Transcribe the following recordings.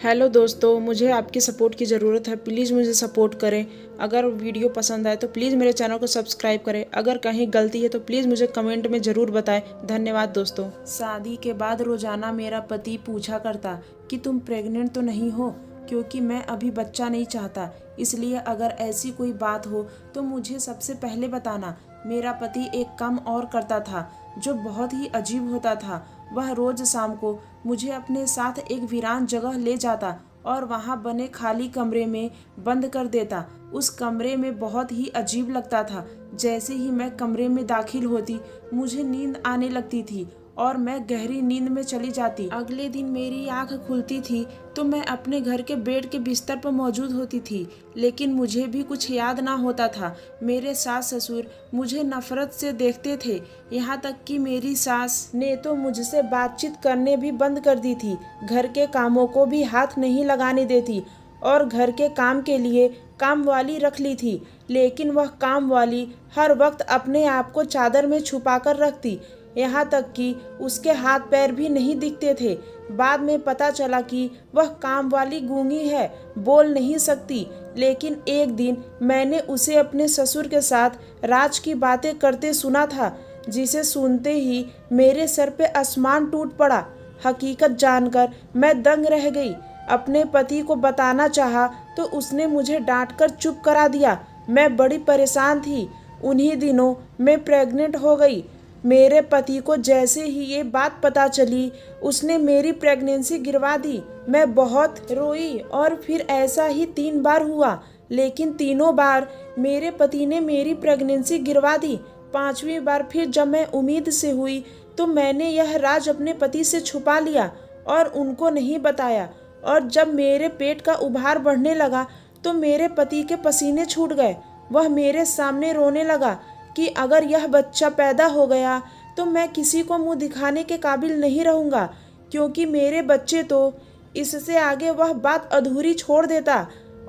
Hello दोस्तों, मुझे आपकी सपोर्ट की ज़रूरत है। प्लीज़ मुझे सपोर्ट करें। अगर वीडियो पसंद आए तो प्लीज़ मेरे चैनल को सब्सक्राइब करें। अगर कहीं गलती है तो प्लीज़ मुझे कमेंट में ज़रूर बताएं। धन्यवाद दोस्तों। शादी के बाद रोज़ाना मेरा पति पूछा करता कि तुम प्रेग्नेंट तो नहीं हो, क्योंकि मैं अभी बच्चा नहीं चाहता। इसलिए अगर ऐसी कोई बात हो तो मुझे सबसे पहले बताना। मेरा पति एक काम और करता था जो बहुत ही अजीब होता था। वह रोज शाम को मुझे अपने साथ एक वीरान जगह ले जाता और वहां बने खाली कमरे में बंद कर देता। उस कमरे में बहुत ही अजीब लगता था। जैसे ही मैं कमरे में दाखिल होती मुझे नींद आने लगती थी और मैं गहरी नींद में चली जाती। अगले दिन मेरी आंख खुलती थी तो मैं अपने घर के बेड के बिस्तर पर मौजूद होती थी, लेकिन मुझे भी कुछ याद ना होता था। मेरे सास ससुर मुझे नफरत से देखते थे, यहाँ तक कि मेरी सास ने तो मुझसे बातचीत करने भी बंद कर दी थी। घर के कामों को भी हाथ नहीं लगाने देती और घर के काम के लिए काम वाली रख ली थी, लेकिन वह काम वाली हर वक्त अपने आप को चादर में छुपा कर रखती। यहाँ तक कि उसके हाथ पैर भी नहीं दिखते थे। बाद में पता चला कि वह काम वाली गूंगी है, बोल नहीं सकती। लेकिन एक दिन मैंने उसे अपने ससुर के साथ राज की बातें करते सुना था, जिसे सुनते ही मेरे सर पे आसमान टूट पड़ा। हकीकत जानकर मैं दंग रह गई। अपने पति को बताना चाहा तो उसने मुझे डांटकर चुप करा दिया। मैं बड़ी परेशान थी। उन्हीं दिनों मैं प्रेग्नेंट हो गई। मेरे पति को जैसे ही ये बात पता चली उसने मेरी प्रेगनेंसी गिरवा दी। मैं बहुत रोई और फिर ऐसा ही 3 बार हुआ, लेकिन तीनों बार मेरे पति ने मेरी प्रेगनेंसी गिरवा दी। 5वीं बार फिर जब मैं उम्मीद से हुई तो मैंने यह राज अपने पति से छुपा लिया और उनको नहीं बताया। और जब मेरे पेट का उभार बढ़ने लगा तो मेरे पति के पसीने छूट गए। वह मेरे सामने रोने लगा कि अगर यह बच्चा पैदा हो गया तो मैं किसी को मुंह दिखाने के काबिल नहीं रहूँगा, क्योंकि मेरे बच्चे तो। इससे आगे वह बात अधूरी छोड़ देता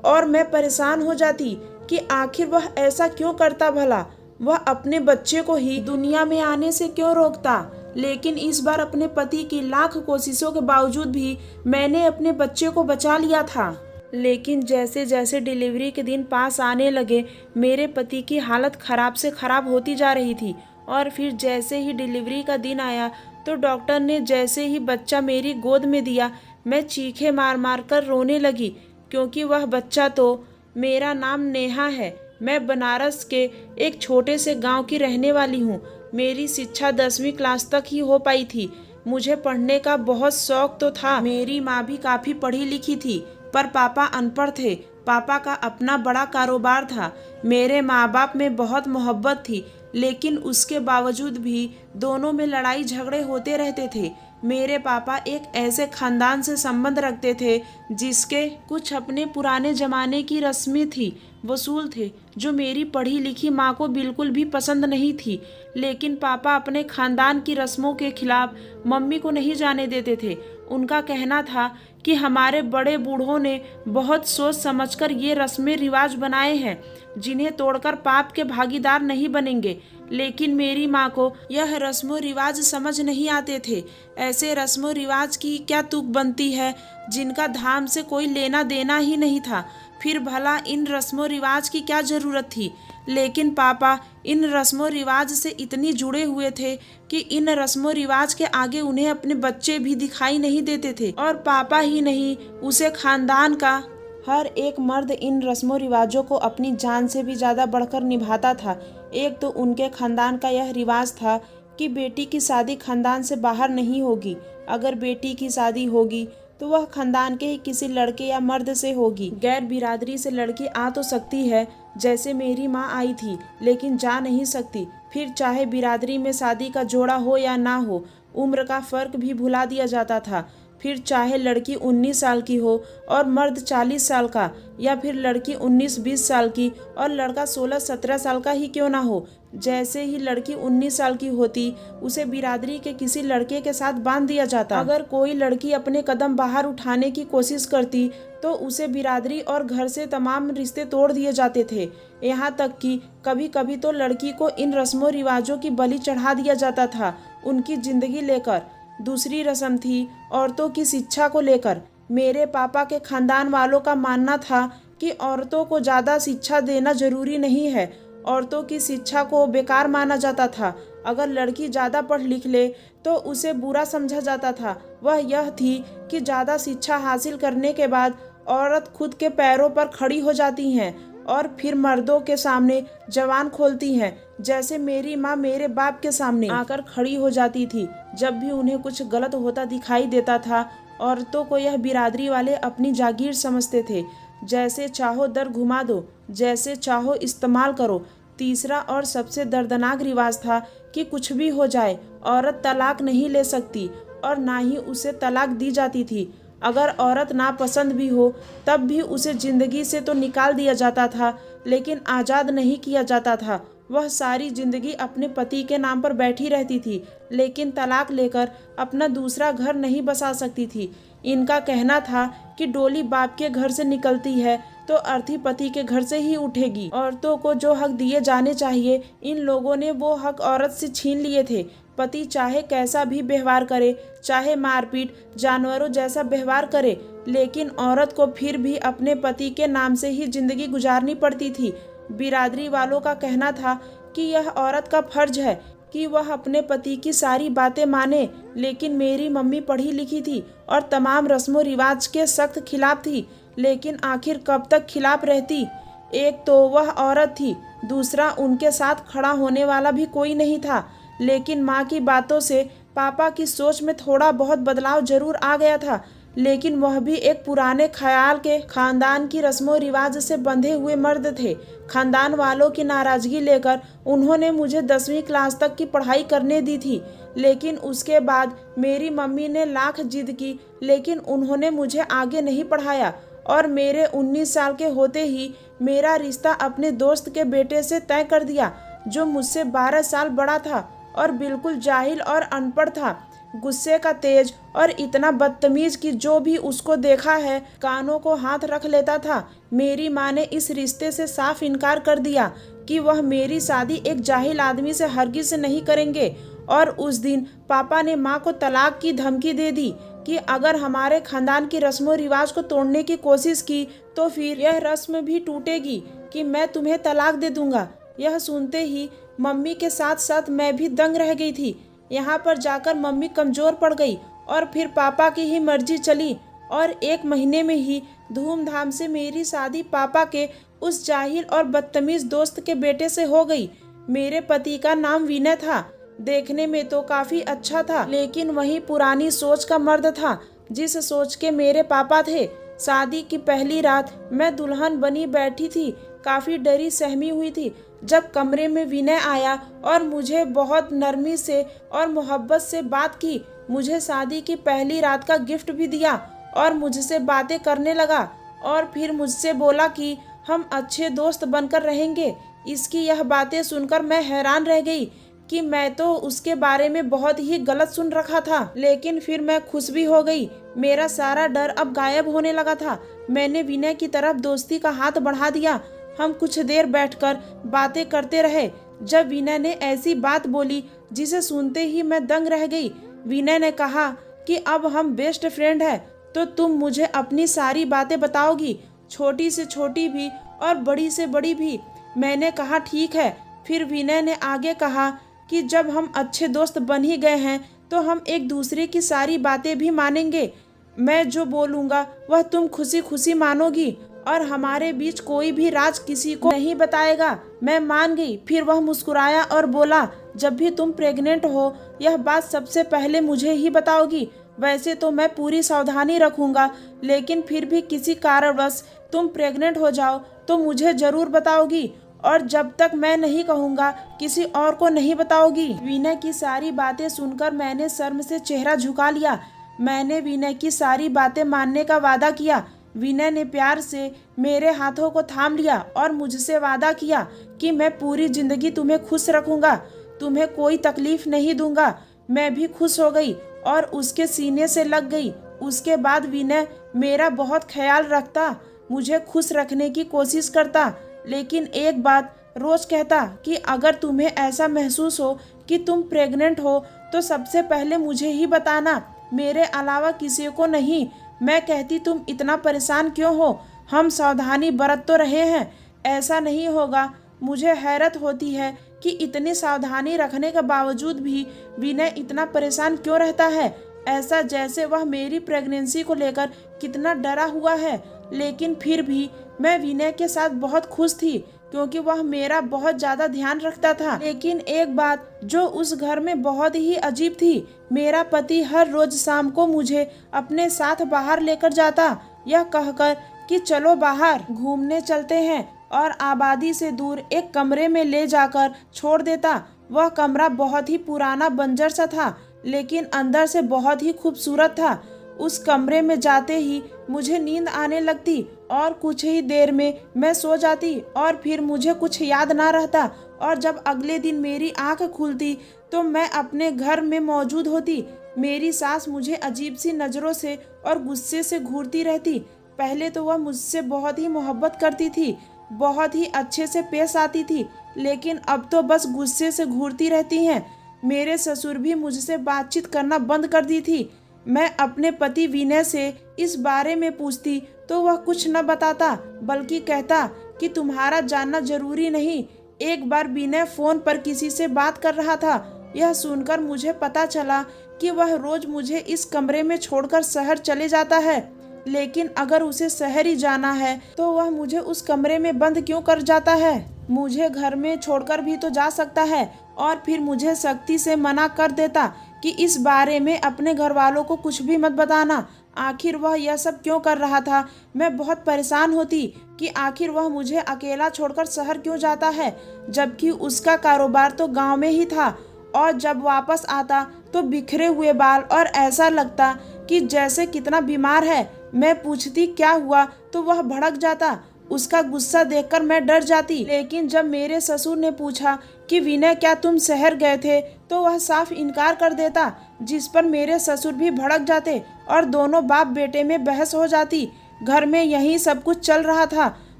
और मैं परेशान हो जाती कि आखिर वह ऐसा क्यों करता भला। वह अपने बच्चे को ही दुनिया में आने से क्यों रोकता। लेकिन इस बार अपने पति की लाख कोशिशों के बावजूद भी मैंने अपने बच्चे को बचा लिया था। लेकिन जैसे जैसे डिलीवरी के दिन पास आने लगे मेरे पति की हालत खराब से खराब होती जा रही थी। और फिर जैसे ही डिलीवरी का दिन आया तो डॉक्टर ने जैसे ही बच्चा मेरी गोद में दिया मैं चीखे मार मार कर रोने लगी, क्योंकि वह बच्चा तो। मेरा नाम नेहा है। मैं बनारस के एक छोटे से गांव की रहने वाली हूँ। मेरी शिक्षा 10वीं क्लास तक ही हो पाई थी। मुझे पढ़ने का बहुत शौक तो था। मेरी माँ भी काफ़ी पढ़ी लिखी थी, पर पापा अनपढ़ थे। पापा का अपना बड़ा कारोबार था। मेरे माँ बाप में बहुत मोहब्बत थी, लेकिन उसके बावजूद भी दोनों में लड़ाई झगड़े होते रहते थे। मेरे पापा एक ऐसे खानदान से संबंध रखते थे जिसके कुछ अपने पुराने जमाने की रस्में थी, वसूल थे, जो मेरी पढ़ी लिखी माँ को बिल्कुल भी पसंद नहीं थी। लेकिन पापा अपने खानदान की रस्मों के खिलाफ मम्मी को नहीं जाने देते थे। उनका कहना था कि हमारे बड़े बूढ़ों ने बहुत सोच समझकर ये रस्में रिवाज बनाए हैं, जिन्हें तोड़कर पाप के भागीदार नहीं बनेंगे। लेकिन मेरी माँ को यह रस्मों रिवाज समझ नहीं आते थे। ऐसे रस्मों रिवाज की क्या तुक बनती है जिनका धाम से कोई लेना देना ही नहीं था। फिर भला इन रस्मों रिवाज की क्या ज़रूरत थी। लेकिन पापा इन रस्मों रिवाज से इतनी जुड़े हुए थे कि इन रस्मों रिवाज के आगे उन्हें अपने बच्चे भी दिखाई नहीं देते थे। और पापा ही नहीं, उसे खानदान का हर एक मर्द इन रस्मों रिवाजों को अपनी जान से भी ज़्यादा बढ़कर निभाता था। एक तो उनके खानदान का यह रिवाज था कि बेटी की शादी खानदान से बाहर नहीं होगी। अगर बेटी की शादी होगी तो वह खानदान के ही किसी लड़के या मर्द से होगी। गैर बिरादरी से लड़की आ तो सकती है, जैसे मेरी माँ आई थी, लेकिन जा नहीं सकती। फिर चाहे बिरादरी में शादी का जोड़ा हो या ना हो, उम्र का फ़र्क भी भुला दिया जाता था। फिर चाहे लड़की 19 साल की हो और मर्द 40 साल का, या फिर लड़की 19-20 साल की और लड़का 16-17 साल का ही क्यों ना हो। जैसे ही लड़की 19 साल की होती उसे बिरादरी के किसी लड़के के साथ बांध दिया जाता। अगर कोई लड़की अपने कदम बाहर उठाने की कोशिश करती तो उसे बिरादरी और घर से तमाम रिश्ते तोड़ दिए जाते थे। यहाँ तक कि कभी कभी तो लड़की को इन रस्मों रिवाजों की बलि चढ़ा दिया जाता था, उनकी जिंदगी लेकर। दूसरी रस्म थी औरतों की शिक्षा को लेकर। मेरे पापा के खानदान वालों का मानना था कि औरतों को ज़्यादा शिक्षा देना जरूरी नहीं है। औरतों की शिक्षा को बेकार माना जाता था। अगर लड़की ज़्यादा पढ़ लिख ले तो उसे बुरा समझा जाता था। वह यह थी कि ज़्यादा शिक्षा हासिल करने के बाद औरत खुद के पैरों पर खड़ी हो जाती हैं और फिर मर्दों के सामने जवान खोलती हैं, जैसे मेरी माँ मेरे बाप के सामने आकर खड़ी हो जाती थी। जब भी उन्हें कुछ गलत होता दिखाई देता था, औरतों को यह बिरादरी वाले अपनी जागीर समझते थे। जैसे चाहो दर घुमा दो, जैसे चाहो इस्तेमाल करो। तीसरा और सबसे दर्दनाक रिवाज था कि कुछ भी हो जाए, औरत तलाक नहीं ले सकती और ना ही उसे तलाक दी जाती थी। अगर औरत नापसंद भी हो तब भी उसे जिंदगी से तो निकाल दिया जाता था, लेकिन आज़ाद नहीं किया जाता था। वह सारी जिंदगी अपने पति के नाम पर बैठी रहती थी, लेकिन तलाक लेकर अपना दूसरा घर नहीं बसा सकती थी। इनका कहना था कि डोली बाप के घर से निकलती है तो अर्थी पति के घर से ही उठेगी। औरतों को जो हक दिए जाने चाहिए, इन लोगों ने वो हक औरत से छीन लिए थे। पति चाहे कैसा भी व्यवहार करे, चाहे मारपीट, जानवरों जैसा व्यवहार करे, लेकिन औरत को फिर भी अपने पति के नाम से ही जिंदगी गुजारनी पड़ती थी। बिरादरी वालों का कहना था कि यह औरत का फर्ज है कि वह अपने पति की सारी बातें माने, लेकिन मेरी मम्मी पढ़ी लिखी थी और तमाम रस्मों रिवाज के सख्त खिलाफ थी। लेकिन आखिर कब तक खिलाफ रहती? एक तो वह औरत थी, दूसरा उनके साथ खड़ा होने वाला भी कोई नहीं था। लेकिन माँ की बातों से पापा की सोच में थोड़ा बहुत बदलाव जरूर आ गया था, लेकिन वह भी एक पुराने ख्याल के खानदान की रस्मों रिवाज से बंधे हुए मर्द थे। खानदान वालों की नाराजगी लेकर उन्होंने मुझे 10वीं क्लास तक की पढ़ाई करने दी थी, लेकिन उसके बाद मेरी मम्मी ने लाख जिद की, लेकिन उन्होंने मुझे आगे नहीं पढ़ाया और मेरे 19 साल के होते ही मेरा रिश्ता अपने दोस्त के बेटे से तय कर दिया, जो मुझसे 12 साल बड़ा था और बिल्कुल जाहिल और अनपढ़ था। गुस्से का तेज और इतना बदतमीज कि जो भी उसको देखा है कानों को हाथ रख लेता था। मेरी माँ ने इस रिश्ते से साफ इनकार कर दिया कि वह मेरी शादी एक जाहिल आदमी से हरगिज नहीं करेंगे। और उस दिन पापा ने माँ को तलाक की धमकी दे दी कि अगर हमारे खानदान की रस्मों रिवाज को तोड़ने की कोशिश की तो फिर यह रस्म भी टूटेगी कि मैं तुम्हें तलाक दे दूंगा। यह सुनते ही मम्मी के साथ साथ मैं भी दंग रह गई थी। यहाँ पर जाकर मम्मी कमज़ोर पड़ गई और फिर पापा की ही मर्जी चली और 1 महीने में ही धूमधाम से मेरी शादी पापा के उस जाहिल और बदतमीज दोस्त के बेटे से हो गई। मेरे पति का नाम विनय था। देखने में तो काफ़ी अच्छा था, लेकिन वही पुरानी सोच का मर्द था जिस सोच के मेरे पापा थे। शादी की पहली रात मैं दुल्हन बनी बैठी थी, काफ़ी डरी सहमी हुई थी जब कमरे में विनय आया और मुझे बहुत नरमी से और मोहब्बत से बात की। मुझे शादी की पहली रात का गिफ्ट भी दिया और मुझसे बातें करने लगा और फिर मुझसे बोला कि हम अच्छे दोस्त बनकर रहेंगे। इसकी यह बातें सुनकर मैं हैरान रह गई कि मैं तो उसके बारे में बहुत ही गलत सुन रखा था, लेकिन फिर मैं खुश भी हो गई। मेरा सारा डर अब गायब होने लगा था। मैंने विनय की तरफ दोस्ती का हाथ बढ़ा दिया। हम कुछ देर बैठकर बातें करते रहे। जब विनय ने ऐसी बात बोली जिसे सुनते ही मैं दंग रह गई। विनय ने कहा कि अब हम बेस्ट फ्रेंड हैं, तो तुम मुझे अपनी सारी बातें बताओगी, छोटी से छोटी भी और बड़ी से बड़ी भी। मैंने कहा ठीक है। फिर विनय ने आगे कहा कि जब हम अच्छे दोस्त बन ही गए हैं तो हम एक दूसरे की सारी बातें भी मानेंगे। मैं जो बोलूँगा वह तुम खुशी खुशी मानोगी और हमारे बीच कोई भी राज किसी को नहीं बताएगा। मैं मान गई। फिर वह मुस्कुराया और बोला, जब भी तुम प्रेग्नेंट हो यह बात सबसे पहले मुझे ही बताओगी। वैसे तो मैं पूरी सावधानी रखूंगा, लेकिन फिर भी किसी कारणवश तुम प्रेग्नेंट हो जाओ तो मुझे जरूर बताओगी, और जब तक मैं नहीं कहूँगा किसी और को नहीं बताओगी। विनय की सारी बातें सुनकर मैंने शर्म से चेहरा झुका लिया। मैंने विनय की सारी बातें मानने का वादा किया। विनय ने प्यार से मेरे हाथों को थाम लिया और मुझसे वादा किया कि मैं पूरी जिंदगी तुम्हें खुश रखूंगा, तुम्हें कोई तकलीफ नहीं दूंगा। मैं भी खुश हो गई और उसके सीने से लग गई। उसके बाद विनय मेरा बहुत ख्याल रखता, मुझे खुश रखने की कोशिश करता, लेकिन एक बात रोज कहता कि अगर तुम्हें ऐसा महसूस हो कि तुम प्रेग्नेंट हो तो सबसे पहले मुझे ही बताना, मेरे अलावा किसी को नहीं। मैं कहती तुम इतना परेशान क्यों हो, हम सावधानी बरत तो रहे हैं, ऐसा नहीं होगा। मुझे हैरत होती है कि इतनी सावधानी रखने के बावजूद भी विनय इतना परेशान क्यों रहता है, ऐसा जैसे वह मेरी प्रेगनेंसी को लेकर कितना डरा हुआ है। लेकिन फिर भी मैं विनय के साथ बहुत खुश थी क्योंकि वह मेरा बहुत ज़्यादा ध्यान रखता था। लेकिन एक बात जो उस घर में बहुत ही अजीब थी, मेरा पति हर रोज शाम को मुझे अपने साथ बाहर लेकर जाता, यह कहकर कि चलो बाहर घूमने चलते हैं, और आबादी से दूर एक कमरे में ले जाकर छोड़ देता। वह कमरा बहुत ही पुराना बंजर सा था, लेकिन अंदर से बहुत ही खूबसूरत था। उस कमरे में जाते ही मुझे नींद आने लगती और कुछ ही देर में मैं सो जाती और फिर मुझे कुछ याद ना रहता, और जब अगले दिन मेरी आंख खुलती तो मैं अपने घर में मौजूद होती। मेरी सास मुझे अजीब सी नज़रों से और गुस्से से घूरती रहती। पहले तो वह मुझसे बहुत ही मोहब्बत करती थी, बहुत ही अच्छे से पेश आती थी, लेकिन अब तो बस गुस्से से घूरती रहती हैं। मेरे ससुर भी मुझसे बातचीत करना बंद कर दी थी। मैं अपने पति विनय से इस बारे में पूछती तो वह कुछ न बताता, बल्कि कहता कि तुम्हारा जानना जरूरी नहीं। एक बार विनय फोन पर किसी से बात कर रहा था। यह सुनकर मुझे पता चला कि वह रोज मुझे इस कमरे में छोड़कर शहर चले जाता है, लेकिन अगर उसे शहर ही जाना है तो वह मुझे उस कमरे में बंद क्यों कर जाता है। मुझे घर में छोड़कर भी तो जा सकता है, और फिर मुझे सख्ती से मना कर देता कि इस बारे में अपने घर वालों को कुछ भी मत बताना। आखिर वह यह सब क्यों कर रहा था। मैं बहुत परेशान होती कि आखिर वह मुझे अकेला छोड़कर शहर क्यों जाता है, जबकि उसका कारोबार तो गांव में ही था, और जब वापस आता तो बिखरे हुए बाल और ऐसा लगता कि जैसे कितना बीमार है। मैं पूछती क्या हुआ तो वह भड़क जाता। उसका गुस्सा देखकर मैं डर जाती। लेकिन जब मेरे ससुर ने पूछा कि विनय क्या तुम शहर गए थे, तो वह साफ इनकार कर देता, जिस पर मेरे ससुर भी भड़क जाते और दोनों बाप बेटे में बहस हो जाती। घर में यही सब कुछ चल रहा था।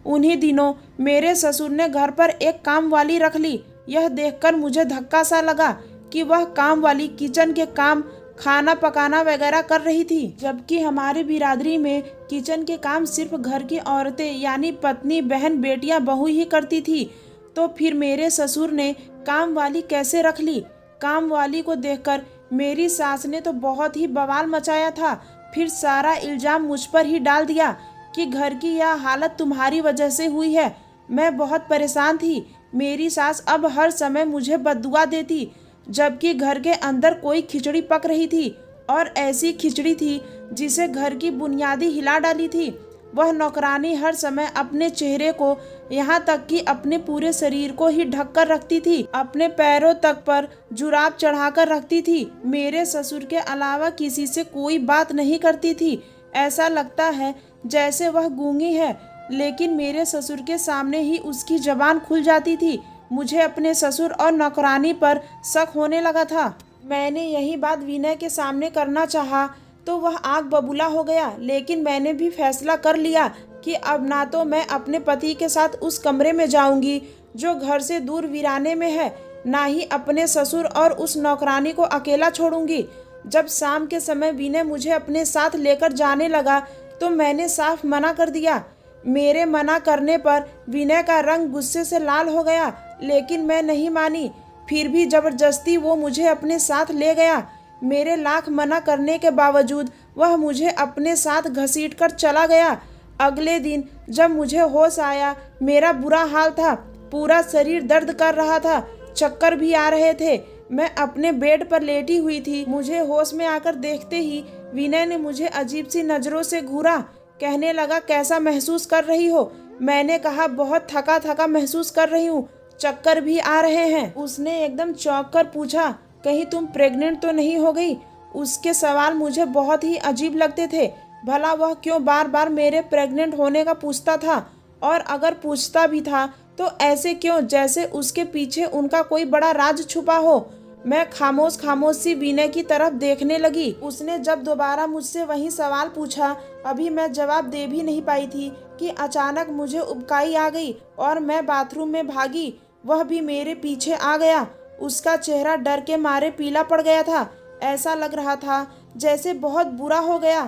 उन्हीं दिनों मेरे ससुर ने घर पर एक काम वाली रख ली। यह देखकर मुझे धक्का सा लगा कि वह काम वाली किचन के काम, खाना पकाना वगैरह कर रही थी, जबकि हमारी बिरादरी में किचन के काम सिर्फ घर की औरतें यानी पत्नी, बहन, बेटियां, बहू ही करती थी। तो फिर मेरे ससुर ने काम वाली कैसे रख ली। काम वाली को देखकर मेरी सास ने तो बहुत ही बवाल मचाया था। फिर सारा इल्जाम मुझ पर ही डाल दिया कि घर की यह हालत तुम्हारी वजह से हुई है। मैं बहुत परेशान थी। मेरी सास अब हर समय मुझे बद्दुआ देती, जबकि घर के अंदर कोई खिचड़ी पक रही थी, और ऐसी खिचड़ी थी जिसे घर की बुनियादी हिला डाली थी। वह नौकरानी हर समय अपने चेहरे को, यहाँ तक कि अपने पूरे शरीर को ही ढक कर रखती थी, अपने पैरों तक पर जुराब चढ़ाकर रखती थी। मेरे ससुर के अलावा किसी से कोई बात नहीं करती थी। ऐसा लगता है जैसे वह गूंगी है, लेकिन मेरे ससुर के सामने ही उसकी जबान खुल जाती थी। मुझे अपने ससुर और नौकरानी पर शक होने लगा था। मैंने यही बात विनय के सामने करना चाहा तो वह आग बबूला हो गया, लेकिन मैंने भी फैसला कर लिया कि अब ना तो मैं अपने पति के साथ उस कमरे में जाऊंगी जो घर से दूर वीराने में है, ना ही अपने ससुर और उस नौकरानी को अकेला छोड़ूंगी। जब शाम के समय विनय मुझे अपने साथ लेकर जाने लगा तो मैंने साफ मना कर दिया। मेरे मना करने पर विनय का रंग गुस्से से लाल हो गया, लेकिन मैं नहीं मानी। फिर भी जबरदस्ती वो मुझे अपने साथ ले गया। मेरे लाख मना करने के बावजूद वह मुझे अपने साथ घसीटकर चला गया। अगले दिन जब मुझे होश आया, मेरा बुरा हाल था। पूरा शरीर दर्द कर रहा था, चक्कर भी आ रहे थे। मैं अपने बेड पर लेटी हुई थी। मुझे होश में आकर देखते ही विनय ने मुझे अजीब सी नज़रों से घूरा। कहने लगा कैसा महसूस कर रही हो। मैंने कहा बहुत थका थका महसूस कर रही हूँ, चक्कर भी आ रहे हैं। उसने एकदम चौंक कर पूछा कहीं तुम प्रेग्नेंट तो नहीं हो गई। उसके सवाल मुझे बहुत ही अजीब लगते थे। भला वह क्यों बार बार मेरे प्रेग्नेंट होने का पूछता था, और अगर पूछता भी था तो ऐसे क्यों जैसे उसके पीछे उनका कोई बड़ा राज छुपा हो। मैं खामोश खामोश सी विनय की तरफ देखने लगी। उसने जब दोबारा मुझसे वही सवाल पूछा, अभी मैं जवाब दे भी नहीं पाई थी कि अचानक मुझे उबकाई आ गई और मैं बाथरूम में भागी। वह भी मेरे पीछे आ गया। उसका चेहरा डर के मारे पीला पड़ गया था। ऐसा लग रहा था जैसे बहुत बुरा हो गया।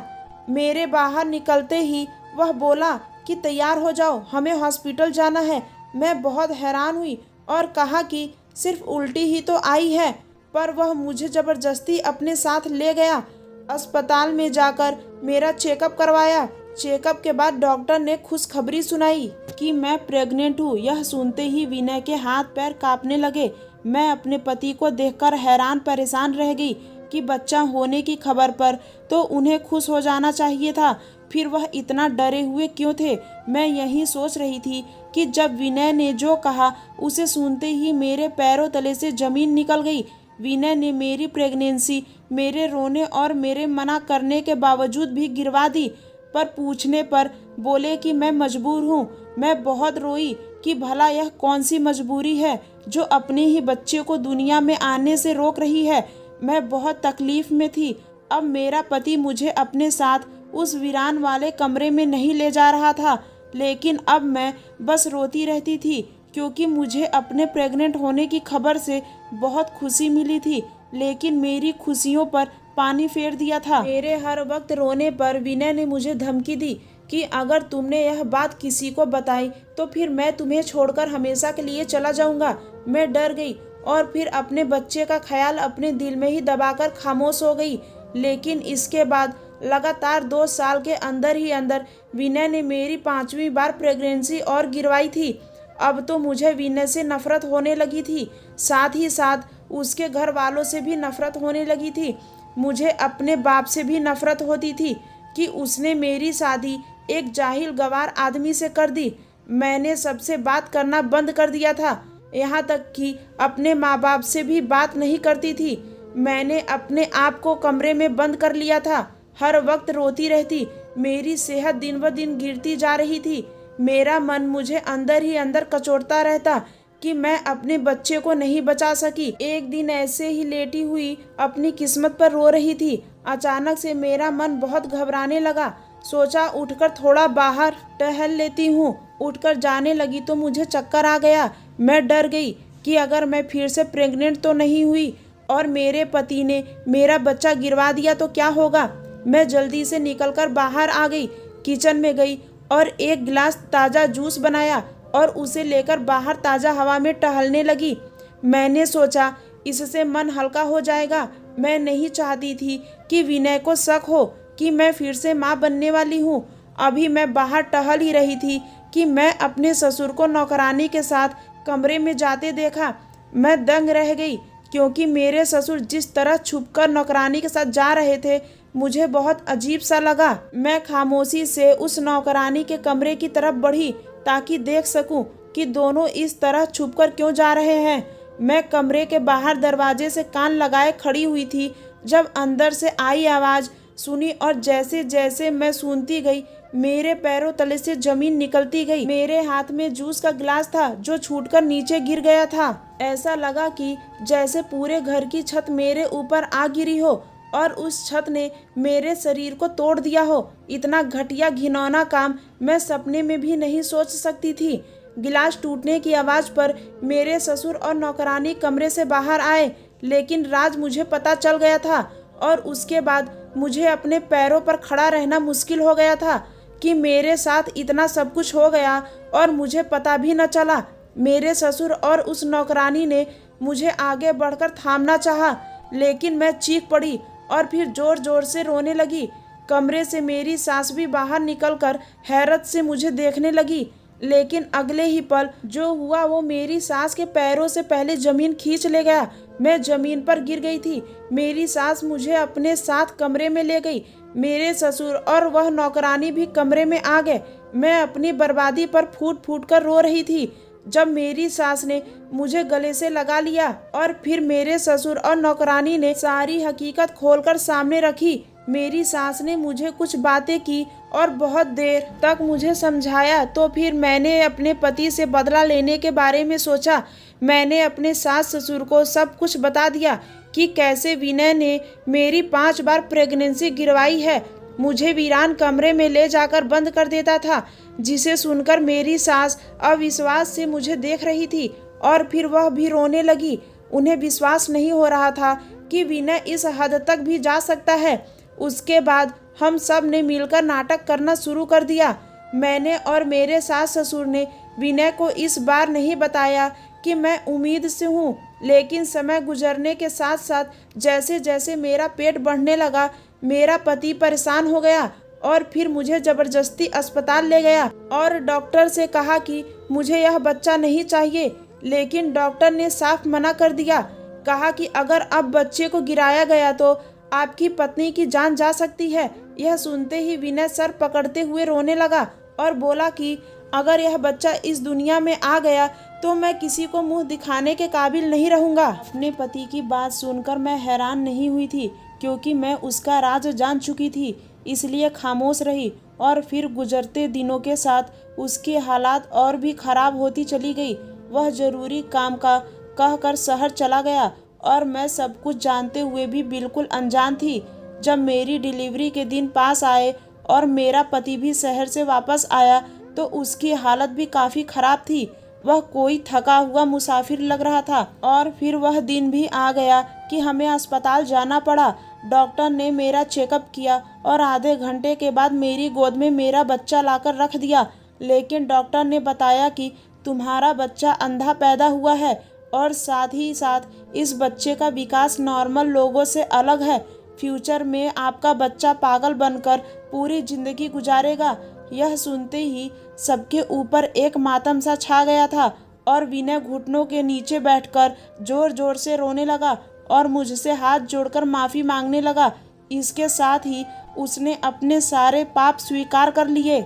मेरे बाहर निकलते ही वह बोला कि तैयार हो जाओ, हमें हॉस्पिटल जाना है। मैं बहुत हैरान हुई और कहा कि सिर्फ उल्टी ही तो आई है, पर वह मुझे ज़बरदस्ती अपने साथ ले गया। अस्पताल में जाकर मेरा चेकअप करवाया। चेकअप के बाद डॉक्टर ने खुशखबरी सुनाई कि मैं प्रेग्नेंट हूँ। यह सुनते ही विनय के हाथ पैर कांपने लगे। मैं अपने पति को देखकर हैरान परेशान रह गई कि बच्चा होने की खबर पर तो उन्हें खुश हो जाना चाहिए था, फिर वह इतना डरे हुए क्यों थे। मैं यही सोच रही थी कि जब विनय ने जो कहा उसे सुनते ही मेरे पैरों तले से जमीन निकल गई। विनय ने मेरी प्रेगनेंसी मेरे रोने और मेरे मना करने के बावजूद भी गिरवा दी, पर पूछने पर बोले कि मैं मजबूर हूँ। मैं बहुत रोई कि भला यह कौन सी मजबूरी है जो अपने ही बच्चे को दुनिया में आने से रोक रही है। मैं बहुत तकलीफ में थी। अब मेरा पति मुझे अपने साथ उस वीरान वाले कमरे में नहीं ले जा रहा था, लेकिन अब मैं बस रोती रहती थी क्योंकि मुझे अपने प्रेग्नेंट होने की खबर से बहुत खुशी मिली थी, लेकिन मेरी खुशियों पर पानी फेर दिया था। मेरे हर वक्त रोने पर विनय ने मुझे धमकी दी कि अगर तुमने यह बात किसी को बताई तो फिर मैं तुम्हें छोड़कर हमेशा के लिए चला जाऊंगा। मैं डर गई और फिर अपने बच्चे का ख्याल अपने दिल में ही दबाकर खामोश हो गई। लेकिन इसके बाद लगातार 2 साल के अंदर ही अंदर विनय ने मेरी 5वीं बार प्रेगनेंसी और गिरवाई थी। अब तो मुझे विनय से नफरत होने लगी थी, साथ ही साथ उसके घर वालों से भी नफरत होने लगी थी। मुझे अपने बाप से भी नफरत होती थी कि उसने मेरी शादी एक जाहिल गवार आदमी से कर दी। मैंने सबसे बात करना बंद कर दिया था, यहाँ तक कि अपने माँ बाप से भी बात नहीं करती थी। मैंने अपने आप को कमरे में बंद कर लिया था, हर वक्त रोती रहती। मेरी सेहत दिन ब दिन गिरती जा रही थी। मेरा मन मुझे अंदर ही अंदर कचोटता रहता कि मैं अपने बच्चे को नहीं बचा सकी। एक दिन ऐसे ही लेटी हुई अपनी किस्मत पर रो रही थी। अचानक से मेरा मन बहुत घबराने लगा। सोचा उठकर थोड़ा बाहर टहल लेती हूँ। उठकर जाने लगी तो मुझे चक्कर आ गया। मैं डर गई कि अगर मैं फिर से प्रेग्नेंट तो नहीं हुई और मेरे पति ने मेरा बच्चा गिरवा दिया तो क्या होगा। मैं जल्दी से निकलकर बाहर आ गई, किचन में गई और एक गिलास ताज़ा जूस बनाया और उसे लेकर बाहर ताज़ा हवा में टहलने लगी। मैंने सोचा इससे मन हल्का हो जाएगा। मैं नहीं चाहती थी कि विनय को शक हो कि मैं फिर से माँ बनने वाली हूँ। अभी मैं बाहर टहल ही रही थी कि मैं अपने ससुर को नौकरानी के साथ कमरे में जाते देखा। मैं दंग रह गई क्योंकि मेरे ससुर जिस तरह छुपकर नौकरानी के साथ जा रहे थे मुझे बहुत अजीब सा लगा। मैं खामोशी से उस नौकरानी के कमरे की तरफ बढ़ी ताकि देख सकूं कि दोनों इस तरह छुपकर क्यों जा रहे हैं। मैं कमरे के बाहर दरवाजे से कान लगाए खड़ी हुई थी जब अंदर से आई आवाज़ सुनी और जैसे जैसे मैं सुनती गई मेरे पैरों तले से जमीन निकलती गई। मेरे हाथ में जूस का गिलास था जो छूटकर नीचे गिर गया था। ऐसा लगा कि जैसे पूरे घर की छत मेरे ऊपर आ गिरी हो और उस छत ने मेरे शरीर को तोड़ दिया हो। इतना घटिया घिनौना काम मैं सपने में भी नहीं सोच सकती थी। गिलास टूटने की आवाज़ पर मेरे ससुर और नौकरानी कमरे से बाहर आए, लेकिन राज मुझे पता चल गया था और उसके बाद मुझे अपने पैरों पर खड़ा रहना मुश्किल हो गया था कि मेरे साथ इतना सब कुछ हो गया और मुझे पता भी न चला। मेरे ससुर और उस नौकरानी ने मुझे आगे बढ़कर थामना चाहा, लेकिन मैं चीख पड़ी और फिर जोर जोर से रोने लगी। कमरे से मेरी सास भी बाहर निकलकर हैरत से मुझे देखने लगी, लेकिन अगले ही पल जो हुआ वो मेरी सास के पैरों से पहले जमीन खींच ले गया। मैं जमीन पर गिर गई थी। मेरी सास मुझे अपने साथ कमरे में ले गई। मेरे ससुर और वह नौकरानी भी कमरे में आ गए। मैं अपनी बर्बादी पर फूट फूट कर रो रही थी जब मेरी सास ने मुझे गले से लगा लिया और फिर मेरे ससुर और नौकरानी ने सारी हकीकत खोलकर सामने रखी। मेरी सास ने मुझे कुछ बातें की और बहुत देर तक मुझे समझाया, तो फिर मैंने अपने पति से बदला लेने के बारे में सोचा। मैंने अपने सास ससुर को सब कुछ बता दिया कि कैसे विनय ने मेरी 5 बार प्रेगनेंसी गिरवाई है। मुझे वीरान कमरे में ले जाकर बंद कर देता था, जिसे सुनकर मेरी सास अविश्वास से मुझे देख रही थी और फिर वह भी रोने लगी। उन्हें विश्वास नहीं हो रहा था कि विनय इस हद तक भी जा सकता है। उसके बाद हम सब ने मिलकर नाटक करना शुरू कर दिया। मैंने और मेरे सास ससुर ने विनय को इस बार नहीं बताया कि मैं उम्मीद से हूँ, लेकिन समय गुजरने के साथ साथ जैसे जैसे मेरा पेट बढ़ने लगा, मेरा पति परेशान हो गया और फिर मुझे जबरदस्ती अस्पताल ले गया और डॉक्टर से कहा कि मुझे यह बच्चा नहीं चाहिए। लेकिन डॉक्टर ने साफ मना कर दिया, कहा कि अगर अब बच्चे को गिराया गया तो आपकी पत्नी की जान जा सकती है। यह सुनते ही विनय सर पकड़ते हुए रोने लगा और बोला कि अगर यह बच्चा इस दुनिया में आ गया तो मैं किसी को मुंह दिखाने के काबिल नहीं रहूंगा। अपने पति की बात सुनकर मैं हैरान नहीं हुई थी, क्योंकि मैं उसका राज जान चुकी थी, इसलिए खामोश रही। और फिर गुजरते दिनों के साथ उसकी हालात और भी खराब होती चली गई। वह जरूरी काम का कहकर शहर चला गया और मैं सब कुछ जानते हुए भी बिल्कुल अनजान थी। जब मेरी डिलीवरी के दिन पास आए और मेरा पति भी शहर से वापस आया तो उसकी हालत भी काफ़ी ख़राब थी। वह कोई थका हुआ मुसाफिर लग रहा था। और फिर वह दिन भी आ गया कि हमें अस्पताल जाना पड़ा। डॉक्टर ने मेरा चेकअप किया और आधे घंटे के बाद मेरी गोद में मेरा बच्चा लाकर रख दिया। लेकिन डॉक्टर ने बताया कि तुम्हारा बच्चा अंधा पैदा हुआ है और साथ ही साथ इस बच्चे का विकास नॉर्मल लोगों से अलग है। फ्यूचर में आपका बच्चा पागल बनकर पूरी जिंदगी गुजारेगा। यह सुनते ही सबके ऊपर एक मातम सा छा गया था और विनय घुटनों के नीचे बैठकर जोर जोर से रोने लगा और मुझसे हाथ जोड़कर माफ़ी मांगने लगा। इसके साथ ही उसने अपने सारे पाप स्वीकार कर लिए।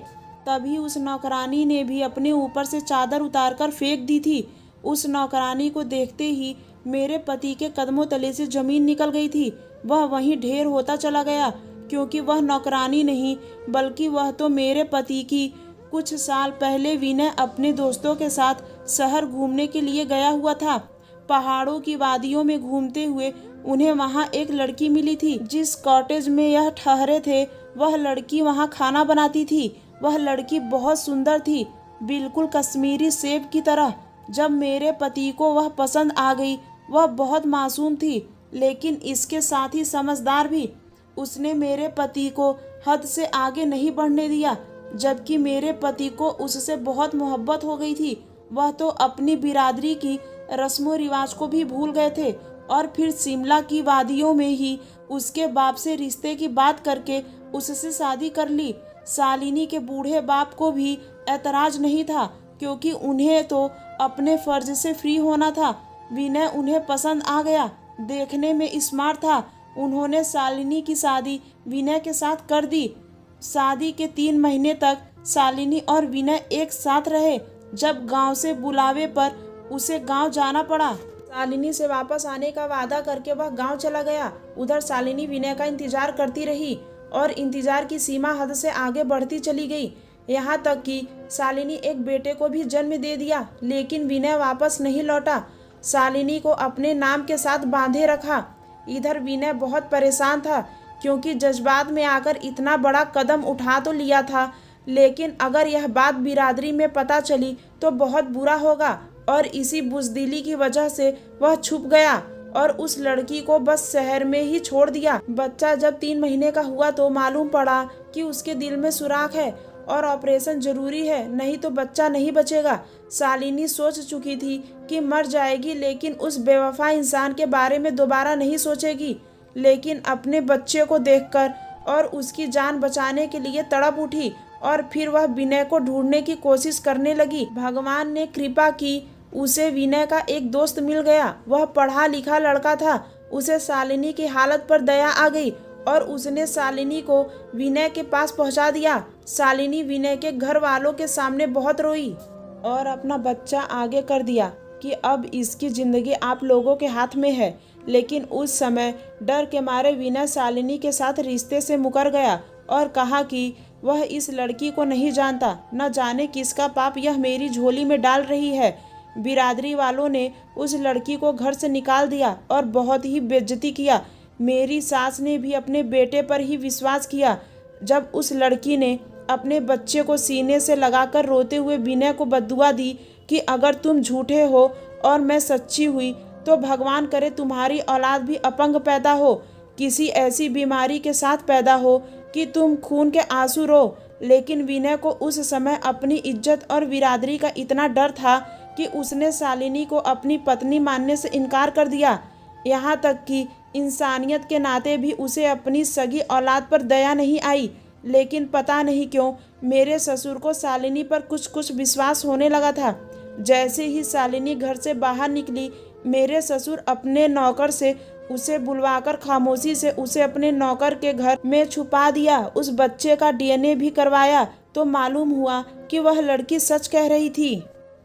तभी उस नौकरानी ने भी अपने ऊपर से चादर उतारकर फेंक दी थी। उस नौकरानी को देखते ही मेरे पति के कदमों तले से जमीन निकल गई थी। वह वहीं ढेर होता चला गया, क्योंकि वह नौकरानी नहीं बल्कि वह तो मेरे पति की कुछ साल पहले विनय अपने दोस्तों के साथ शहर घूमने के लिए गया हुआ था। पहाड़ों की वादियों में घूमते हुए उन्हें वहां एक लड़की मिली थी। जिस कॉटेज में यह ठहरे थे वह लड़की वहां खाना बनाती थी। वह लड़की बहुत सुंदर थी, बिल्कुल कश्मीरी सेब की तरह। जब मेरे पति को वह पसंद आ गई, वह बहुत मासूम थी लेकिन इसके साथ ही समझदार भी। उसने मेरे पति को हद से आगे नहीं बढ़ने दिया, जबकि मेरे पति को उससे बहुत मोहब्बत हो गई थी। वह तो अपनी बिरादरी की रस्मों रिवाज को भी भूल गए थे और फिर शिमला की वादियों में ही उसके बाप से रिश्ते की बात करके उससे शादी कर ली। शालिनी के बूढ़े बाप को भी ऐतराज नहीं था, क्योंकि उन्हें तो अपने फर्ज से फ्री होना था। विनय उन्हें पसंद आ गया, देखने में स्मार्ट था। उन्होंने शालिनी की शादी विनय के साथ कर दी। शादी के 3 महीने तक शालिनी और विनय एक साथ रहे। जब गांव से बुलावे पर उसे गांव जाना पड़ा, शालिनी से वापस आने का वादा करके वह गांव चला गया। उधर शालिनी विनय का इंतजार करती रही और इंतजार की सीमा हद से आगे बढ़ती चली गई। यहाँ तक कि शालिनी एक बेटे को भी जन्म दे दिया, लेकिन विनय वापस नहीं लौटा। शालिनी को अपने नाम के साथ बांधे रखा। इधर विनय बहुत परेशान था, क्योंकि जज्बात में आकर इतना बड़ा कदम उठा तो लिया था, लेकिन अगर यह बात बिरादरी में पता चली तो बहुत बुरा होगा। और इसी बुज़दिली की वजह से वह छुप गया और उस लड़की को बस शहर में ही छोड़ दिया। बच्चा जब 3 महीने का हुआ तो मालूम पड़ा कि उसके दिल में सुराख है और ऑपरेशन जरूरी है, नहीं तो बच्चा नहीं बचेगा। शालिनी सोच चुकी थी कि मर जाएगी, लेकिन उस बेवफा इंसान के बारे में दोबारा नहीं सोचेगी। लेकिन अपने बच्चे को देखकर और उसकी जान बचाने के लिए तड़प उठी और फिर वह विनय को ढूंढने की कोशिश करने लगी। भगवान ने कृपा की, उसे विनय का एक दोस्त मिल गया। वह पढ़ा लिखा लड़का था। उसे शालिनी की हालत पर दया आ गई और उसने शालिनी को विनय के पास पहुंचा दिया। शालिनी विनय के घर वालों के सामने बहुत रोई और अपना बच्चा आगे कर दिया कि अब इसकी ज़िंदगी आप लोगों के हाथ में है। लेकिन उस समय डर के मारे विनय शालिनी के साथ रिश्ते से मुकर गया और कहा कि वह इस लड़की को नहीं जानता, न जाने किसका पाप यह मेरी झोली में डाल रही है। बिरादरी वालों ने उस लड़की को घर से निकाल दिया और बहुत ही बेइज्जती किया। मेरी सास ने भी अपने बेटे पर ही विश्वास किया। जब उस लड़की ने अपने बच्चे को सीने से लगाकर रोते हुए विनय को बद्दुआ दी कि अगर तुम झूठे हो और मैं सच्ची हुई तो भगवान करे तुम्हारी औलाद भी अपंग पैदा हो, किसी ऐसी बीमारी के साथ पैदा हो कि तुम खून के आंसू रो, लेकिन विनय को उस समय अपनी इज्जत और बिरादरी का इतना डर था कि उसने शालिनी को अपनी पत्नी मानने से इनकार कर दिया। यहाँ तक कि इंसानियत के नाते भी उसे अपनी सगी औलाद पर दया नहीं आई। लेकिन पता नहीं क्यों मेरे ससुर को शालिनी पर कुछ विश्वास होने लगा था। जैसे ही शालिनी घर से बाहर निकली, मेरे ससुर अपने नौकर से उसे बुलवाकर खामोशी से उसे अपने नौकर के घर में छुपा दिया। उस बच्चे का डीएनए भी करवाया तो मालूम हुआ कि वह लड़की सच कह रही थी।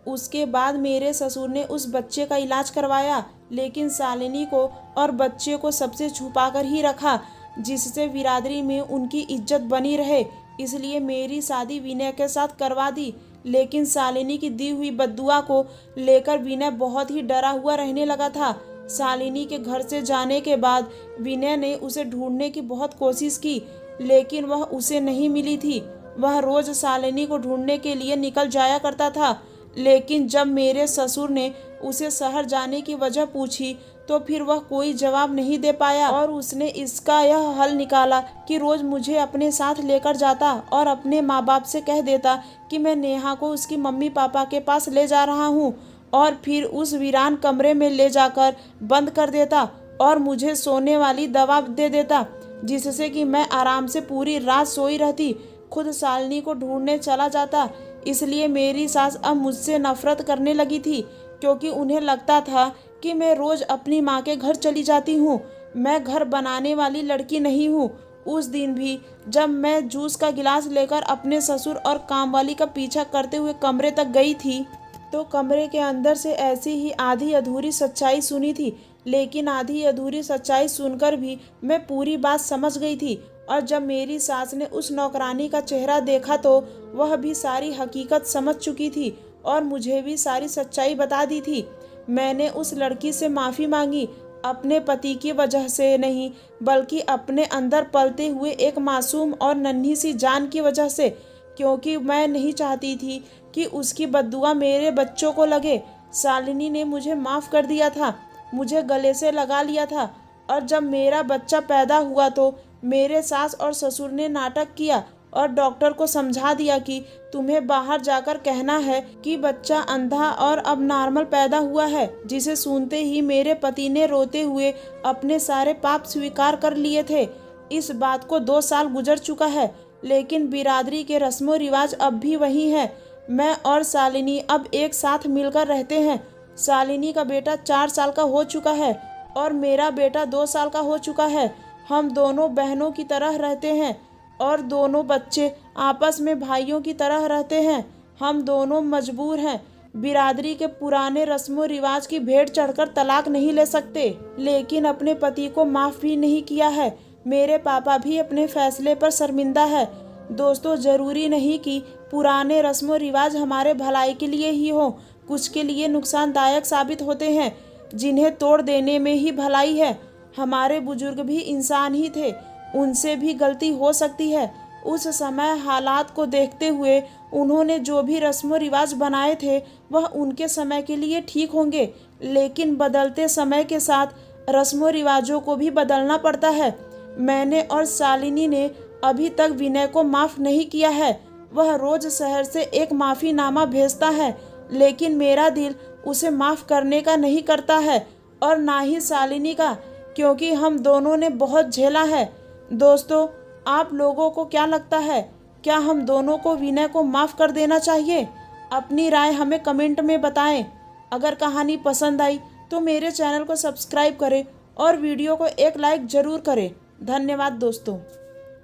उसके बाद मेरे ससुर ने उस बच्चे का इलाज करवाया, लेकिन शालिनी को और बच्चे को सबसे छुपाकर ही रखा, जिससे बिरादरी में उनकी इज्जत बनी रहे। इसलिए मेरी शादी विनय के साथ करवा दी। लेकिन शालिनी की दी हुई बद्दुआ को लेकर विनय बहुत ही डरा हुआ रहने लगा था। शालिनी के घर से जाने के बाद विनय ने उसे ढूंढने की बहुत कोशिश की, लेकिन वह उसे नहीं मिली थी। वह रोज शालिनी को ढूंढने के लिए निकल जाया करता था, लेकिन जब मेरे ससुर ने उसे शहर जाने की वजह पूछी तो फिर वह कोई जवाब नहीं दे पाया और उसने इसका यह हल निकाला कि रोज मुझे अपने साथ लेकर जाता और अपने माँ बाप से कह देता कि मैं नेहा को उसकी मम्मी पापा के पास ले जा रहा हूँ, और फिर उस वीरान कमरे में ले जाकर बंद कर देता और मुझे सोने वाली दवा दे देता, जिससे कि मैं आराम से पूरी रात सोई रहती। खुद शालिनी को ढूंढने चला जाता। इसलिए मेरी सास अब मुझसे नफरत करने लगी थी, क्योंकि उन्हें लगता था कि मैं रोज अपनी माँ के घर चली जाती हूँ। मैं घर बनाने वाली लड़की नहीं हूँ। उस दिन भी जब मैं जूस का गिलास लेकर अपने ससुर और कामवाली का पीछा करते हुए कमरे तक गई थी, तो कमरे के अंदर से ऐसी ही आधी अधूरी सच्चाई सुनी थी। लेकिन आधी अधूरी सच्चाई सुनकर भी मैं पूरी बात समझ गई थी, और जब मेरी सास ने उस नौकरानी का चेहरा देखा तो वह भी सारी हकीकत समझ चुकी थी और मुझे भी सारी सच्चाई बता दी थी। मैंने उस लड़की से माफ़ी मांगी, अपने पति की वजह से नहीं, बल्कि अपने अंदर पलते हुए एक मासूम और नन्ही सी जान की वजह से, क्योंकि मैं नहीं चाहती थी कि उसकी बद्दुआ मेरे बच्चों को लगे। शालिनी ने मुझे माफ़ कर दिया था, मुझे गले से लगा लिया था, और जब मेरा बच्चा पैदा हुआ तो मेरे सास और ससुर ने नाटक किया और डॉक्टर को समझा दिया कि तुम्हें बाहर जाकर कहना है कि बच्चा अंधा और अब नॉर्मल पैदा हुआ है, जिसे सुनते ही मेरे पति ने रोते हुए अपने सारे पाप स्वीकार कर लिए थे। इस बात को 2 साल गुजर चुका है, लेकिन बिरादरी के रस्मों रिवाज अब भी वही है। मैं और शालिनी अब एक साथ मिलकर रहते हैं। शालिनी का बेटा 4 साल का हो चुका है और मेरा बेटा 2 साल का हो चुका है। हम दोनों बहनों की तरह रहते हैं और दोनों बच्चे आपस में भाइयों की तरह रहते हैं। हम दोनों मजबूर हैं। बिरादरी के पुराने रस्मों रिवाज की भेंट चढ़कर तलाक नहीं ले सकते, लेकिन अपने पति को माफ़ भी नहीं किया है। मेरे पापा भी अपने फैसले पर शर्मिंदा है। दोस्तों, ज़रूरी नहीं कि पुराने रस्मों रिवाज हमारे भलाई के लिए ही हो, कुछ के लिए नुकसानदायक साबित होते हैं, जिन्हें तोड़ देने में ही भलाई है। हमारे बुजुर्ग भी इंसान ही थे, उनसे भी गलती हो सकती है। उस समय हालात को देखते हुए उन्होंने जो भी रस्मों रिवाज बनाए थे वह उनके समय के लिए ठीक होंगे, लेकिन बदलते समय के साथ रस्मों रिवाजों को भी बदलना पड़ता है। मैंने और शालिनी ने अभी तक विनय को माफ़ नहीं किया है। वह रोज शहर से एक माफ़ीनामा भेजता है, लेकिन मेरा दिल उसे माफ़ करने का नहीं करता है, और ना ही शालिनी का, क्योंकि हम दोनों ने बहुत झेला है। दोस्तों, आप लोगों को क्या लगता है, क्या हम दोनों को विनय को माफ़ कर देना चाहिए? अपनी राय हमें कमेंट में बताएं। अगर कहानी पसंद आई तो मेरे चैनल को सब्सक्राइब करें और वीडियो को एक लाइक ज़रूर करें। धन्यवाद दोस्तों।